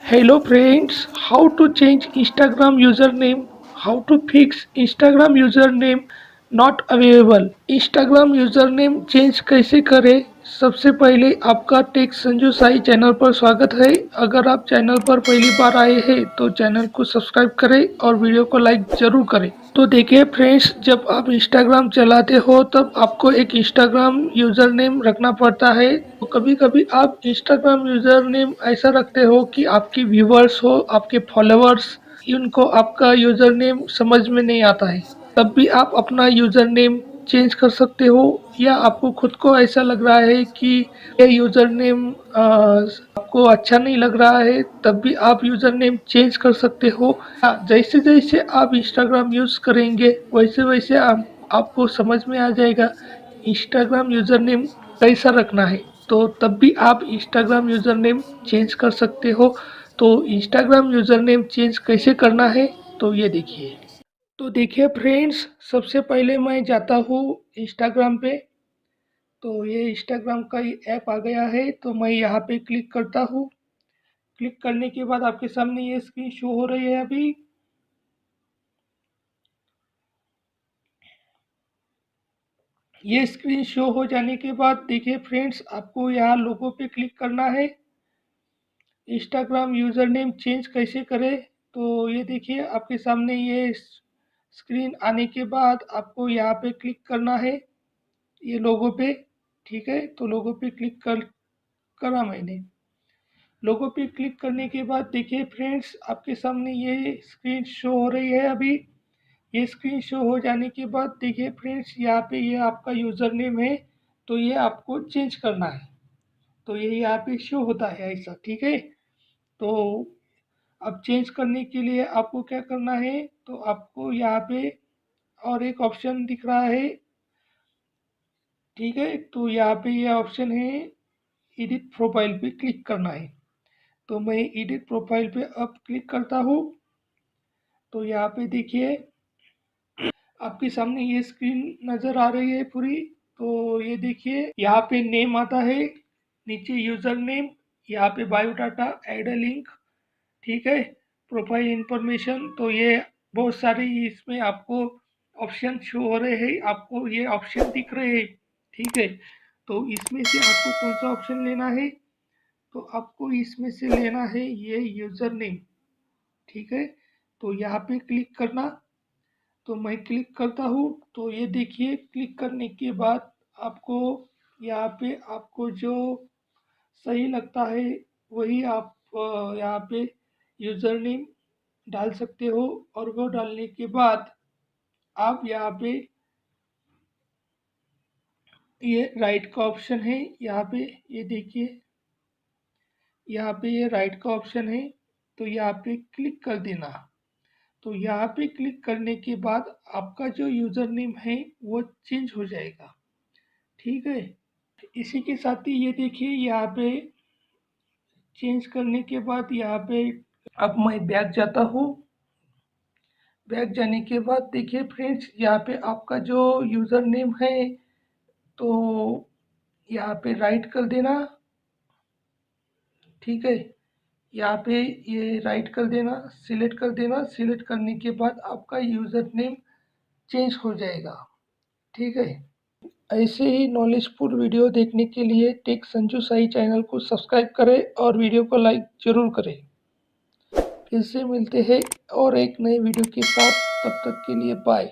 Hello friends, how to change Instagram username? How to fix Instagram username not available? Instagram username change कैसे करें? सबसे पहले आपका take Sanju Sai channel पर स्वागत है। अगर आप चैनल पर पहली बार आए हैं तो चैनल को सब्सक्राइब करें और वीडियो को लाइक जरूर करें। तो देखिए फ्रेंड्स, जब आप इंस्टाग्राम चलाते हो तब आपको एक इंस्टाग्राम यूज़र नेम रखना पड़ता है। तो कभी कभी आप इंस्टाग्राम यूज़र नेम ऐसा रखते हो कि आपकी व्यूवर्स हो, आपके फॉलोअर्स, इनको आपका यूज़र नेम समझ में नहीं आता है। तब भी आप अपना यूज़र नेम चेंज कर सकते हो, या आपको खुद को ऐसा लग रहा है कि ये यूज़र नेम आपको अच्छा नहीं लग रहा है, तब भी आप यूज़र नेम चेंज कर सकते हो। जैसे जैसे आप इंस्टाग्राम यूज़ करेंगे वैसे वैसे आपको समझ में आ जाएगा इंस्टाग्राम यूज़र नेम कैसा रखना है। तो तब भी आप इंस्टाग्राम यूज़र नेम चेंज कर सकते हो। तो इंस्टाग्राम यूज़र नेम चेंज कैसे करना है, तो ये देखिए। तो देखिए फ्रेंड्स, सबसे पहले मैं जाता हूँ इंस्टाग्राम पे। तो ये इंस्टाग्राम का ही ऐप आ गया है, तो मैं यहाँ पे क्लिक करता हूँ। क्लिक करने के बाद आपके सामने ये स्क्रीन शो हो रही है अभी। ये स्क्रीन शो हो जाने के बाद देखिए फ्रेंड्स, आपको यहाँ लोगो पे क्लिक करना है। इंस्टाग्राम यूज़र नेम चेंज कैसे करें, तो ये देखिए आपके सामने ये स्क्रीन आने के बाद आपको यहाँ पे क्लिक करना है, ये लोगो पे। ठीक है, तो लोगो पे क्लिक करा मैंने। लोगो पे क्लिक करने के बाद देखिए फ्रेंड्स, आपके सामने ये स्क्रीन शो हो रही है अभी। ये स्क्रीन शो हो जाने के बाद देखिए फ्रेंड्स, यहाँ पे ये आपका यूज़र नेम है, तो ये आपको चेंज करना है। तो ये यहाँ पे शो होता है ऐसा, ठीक है। तो अब चेंज करने के लिए आपको क्या करना है, तो आपको यहाँ पे और एक ऑप्शन दिख रहा है, ठीक है। तो यहाँ पे ये ऑप्शन है, एडिट प्रोफाइल पे क्लिक करना है। तो मैं एडिट प्रोफाइल पे अब क्लिक करता हूँ। तो यहाँ पे देखिए आपके सामने ये स्क्रीन नज़र आ रही है पूरी। तो ये देखिए यहाँ पे नेम आता है, नीचे यूज़र नेम, यहाँ पे बायोडाटा, ऐड अ लिंक, ठीक है, प्रोफाइल इंफॉर्मेशन। तो ये बहुत सारे इसमें आपको ऑप्शन शो हो रहे हैं, आपको ये ऑप्शन दिख रहे हैं, ठीक है। तो इसमें से आपको कौन सा ऑप्शन लेना है, तो आपको इसमें से लेना है ये यूज़र नेम, ठीक है। तो यहाँ पे क्लिक करना। तो मैं क्लिक करता हूँ। तो ये देखिए क्लिक करने के बाद आपको यहाँ पे आपको जो सही लगता है वही आप यहाँ पे यूज़र नेम डाल सकते हो। और वो डालने के बाद आप यहाँ पे ये राइट का ऑप्शन है, यहाँ पे ये देखिए, यहाँ पे ये राइट का ऑप्शन है, तो यहाँ पे क्लिक कर देना। तो यहाँ पे क्लिक करने के बाद आपका जो यूज़र नेम है वो चेंज हो जाएगा, ठीक है। इसी के साथ ही ये देखिए यहाँ पे चेंज करने के बाद यहाँ पे अब मैं बैक जाता हूँ। बैक जाने के बाद देखिए फ्रेंड्स, यहाँ पे आपका जो यूज़र नेम है, तो यहाँ पे राइट कर देना, ठीक है। यहाँ पे ये राइट कर देना, सिलेक्ट कर देना। सिलेक्ट करने के बाद आपका यूज़र नेम चेंज हो जाएगा, ठीक है। ऐसे ही नॉलेजफुल वीडियो देखने के लिए टेक संजू साई चैनल को सब्सक्राइब करें और वीडियो को लाइक ज़रूर करें। फिर से मिलते हैं और एक नए वीडियो के साथ, तब तक के लिए बाय।